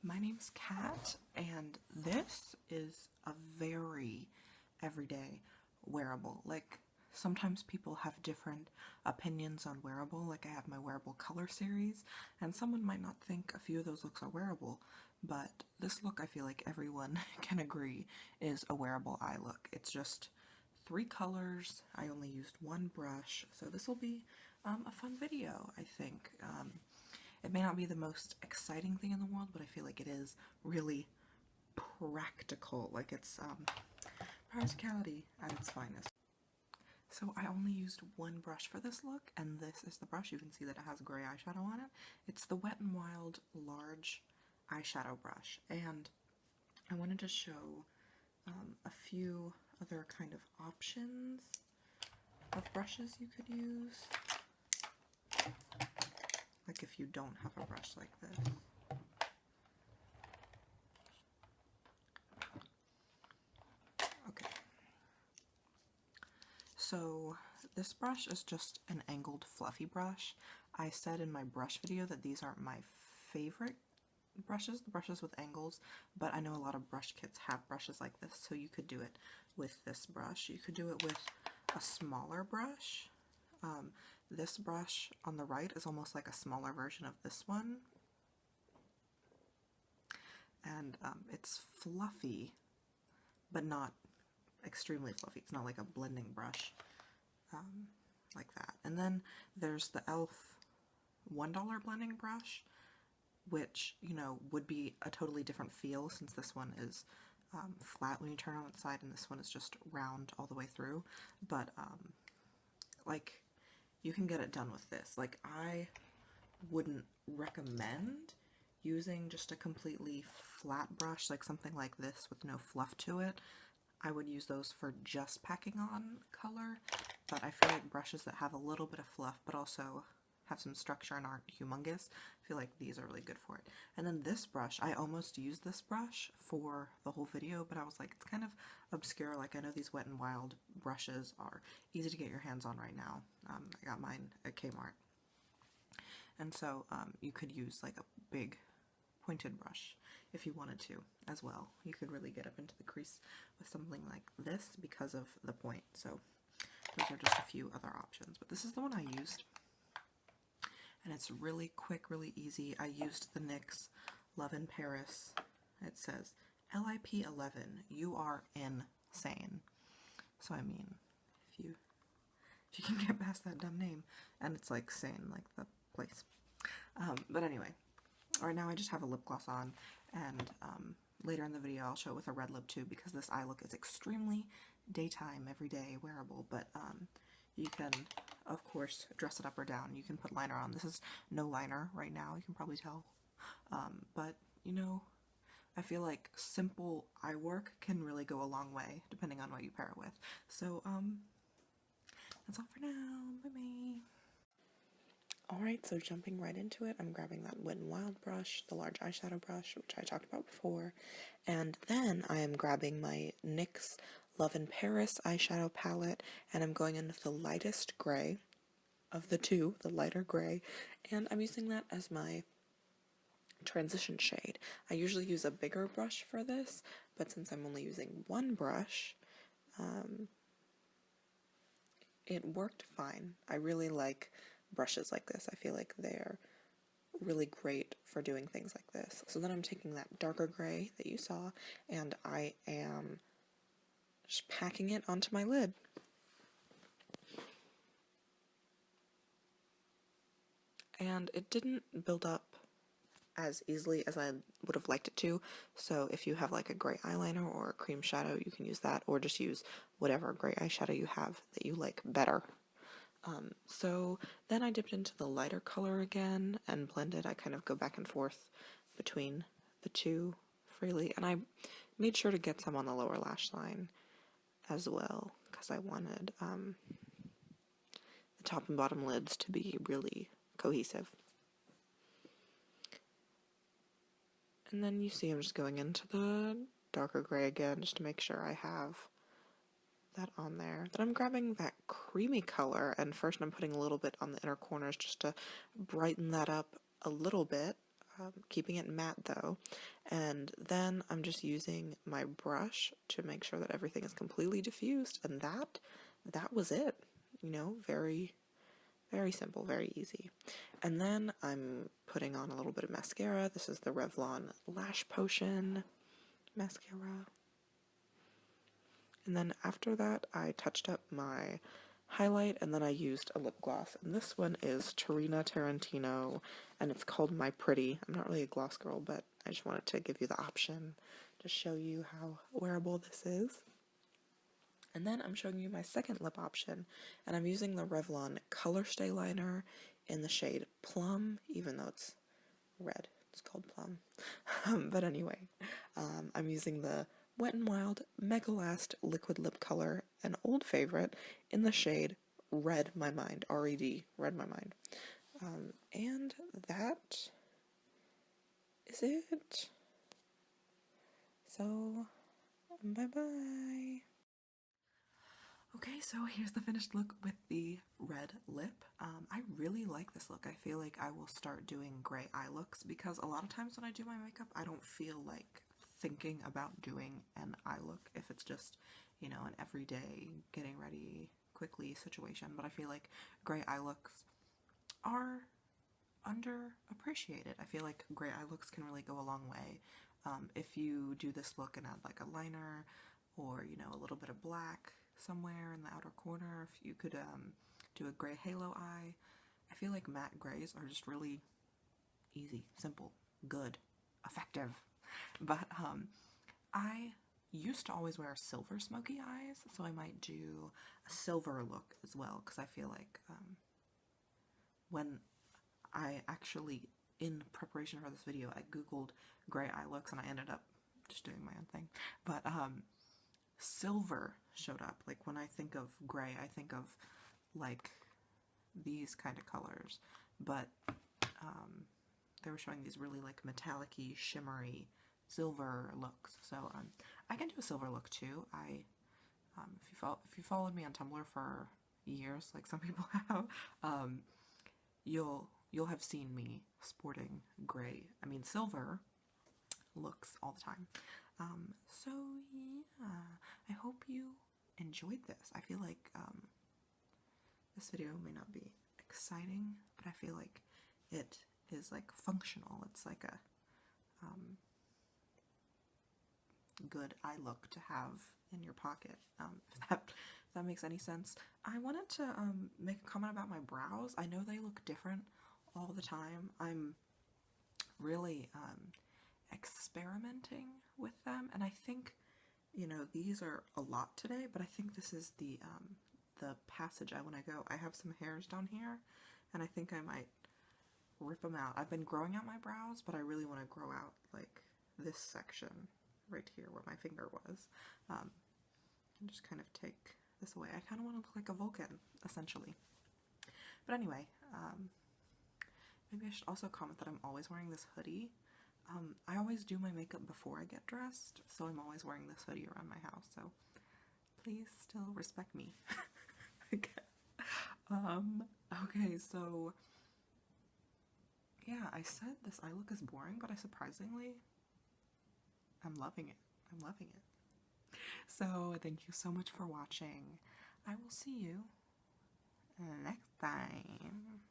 My name's Kat, and this is a very everyday wearable. Like, sometimes people have different opinions on wearable. Like, I have my wearable color series, and someone might not think a few of those looks are wearable, but this look, I feel like everyone can agree, is a wearable eye look. It's just 3 colors. I only used 1 brush, so this will be a fun video, I think. It may not be the most exciting thing in the world, but I feel like it is really practical. Like, it's practicality at its finest. So I only used 1 brush for this look, and this is the brush. You can see that it has gray eyeshadow on it. It's the Wet n Wild large eyeshadow brush, and I wanted to show a few other kind of options of brushes you could use. Like if you don't have a brush like this. Okay. So this brush is just an angled fluffy brush. I said in my brush video that these aren't my favorite brushes, the brushes with angles, but I know a lot of brush kits have brushes like this, so you could do it with this brush. You could do it with a smaller brush. This brush on the right is almost like a smaller version of this one, and it's fluffy, but not extremely fluffy. It's not like a blending brush like that. And then there's the e.l.f. $1 blending brush, which, you know, would be a totally different feel since this one is flat when you turn on its side and this one is just round all the way through. But like, you can get it done with this. Like, I wouldn't recommend using just a completely flat brush, like something like this with no fluff to it. I would use those for just packing on color, but I feel like brushes that have a little bit of fluff but also have some structure and aren't humongous, I feel like these are really good for it. And then this brush, I almost used this brush for the whole video, but I was like, it's kind of obscure. Like, I know these Wet n Wild brushes are easy to get your hands on right now. I got mine at Kmart. And so you could use like a big pointed brush if you wanted to as well. You could really get up into the crease with something like this because of the point. So those are just a few other options, but this is the one I used. And it's really quick, really easy. I used the NYX Love in Paris. It says LIP 11, you are insane. So I mean, if you can get past that dumb name, and it's like sane, like the place. But anyway, right now I just have a lip gloss on, and later in the video I'll show it with a red lip too, because this eye look is extremely daytime, everyday wearable, but you can, of course, dress it up or down. You can put liner on. This is no liner right now, you can probably tell. But, you know, I feel like simple eye work can really go a long way, depending on what you pair it with. So, that's all for now. Bye-bye. Alright, so jumping right into it, I'm grabbing that Wet n Wild brush, the large eyeshadow brush, which I talked about before, and then I am grabbing my NYX Love in Paris eyeshadow palette, and I'm going in with the lightest gray of the two, the lighter gray, and I'm using that as my transition shade. I usually use a bigger brush for this, but since I'm only using 1 brush, it worked fine. I really like brushes like this. I feel like they're really great for doing things like this. So then I'm taking that darker gray that you saw, and I am just packing it onto my lid. And it didn't build up as easily as I would have liked it to, so if you have like a gray eyeliner or a cream shadow, you can use that, or just use whatever gray eyeshadow you have that you like better. So then I dipped into the lighter color again and blended. I kind of go back and forth between the two freely, and I made sure to get some on the lower lash line as well, because I wanted the top and bottom lids to be really cohesive. And then you see I'm just going into the darker gray again just to make sure I have that on there. Then I'm grabbing that creamy color, and first I'm putting a little bit on the inner corners just to brighten that up a little bit. keeping it matte though. And then I'm just using my brush to make sure that everything is completely diffused, and that was it. You know, very, very simple, very easy. And then I'm putting on a little bit of mascara. This is the Revlon Lash Potion mascara. And then after that, I touched up my highlight, and then I used a lip gloss. And this one is Tarina Tarantino, and it's called My Pretty. I'm not really a gloss girl, but I just wanted to give you the option to show you how wearable this is. And then I'm showing you my second lip option, and I'm using the Revlon Color Stay Liner in the shade Plum, even though it's red. It's called Plum. But anyway, I'm using the Wet n Wild Mega Last Liquid Lip Color, an old favorite, in the shade Red My Mind, R-E-D, Red My Mind. And that is it. So, bye-bye. Okay, so here's the finished look with the red lip. I really like this look. I feel like I will start doing gray eye looks because a lot of times when I do my makeup, I don't feel like thinking about doing an eye look if it's just, you know, an everyday getting ready quickly situation. But I feel like gray eye looks are underappreciated. I feel like gray eye looks can really go a long way. If you do this look and add like a liner or, you know, a little bit of black somewhere in the outer corner, if you could do a gray halo eye. I feel like matte grays are just really easy, simple, good, effective. But I used to always wear silver smoky eyes, so I might do a silver look as well, because I feel like when I actually, in preparation for this video, I googled gray eye looks and I ended up just doing my own thing. But silver showed up. Like when I think of gray, I think of like these kind of colors, but they were showing these really like metallic-y, shimmery silver looks. So I can do a silver look too. I if you followed me on Tumblr for years, like some people have, you'll have seen me sporting silver looks all the time. So yeah, I hope you enjoyed this. I feel like this video may not be exciting, but I feel like it is like functional. It's like a good eye look to have in your pocket, if that makes any sense. I wanted to make a comment about my brows. I know they look different all the time. I'm really experimenting with them, and I think, you know, these are a lot today, but I think this is the passage I want to go. I have some hairs down here, and I think I might rip them out. I've been growing out my brows, but I really want to grow out like this section right here where my finger was, and just kind of take this away. I kind of want to look like a Vulcan, essentially. But anyway, maybe I should also comment that I'm always wearing this hoodie. I always do my makeup before I get dressed, so I'm always wearing this hoodie around my house, so please still respect me. Okay. Okay, so yeah, I said this eye look is boring, but I'm loving it. I'm loving it. So thank you so much for watching. I will see you next time.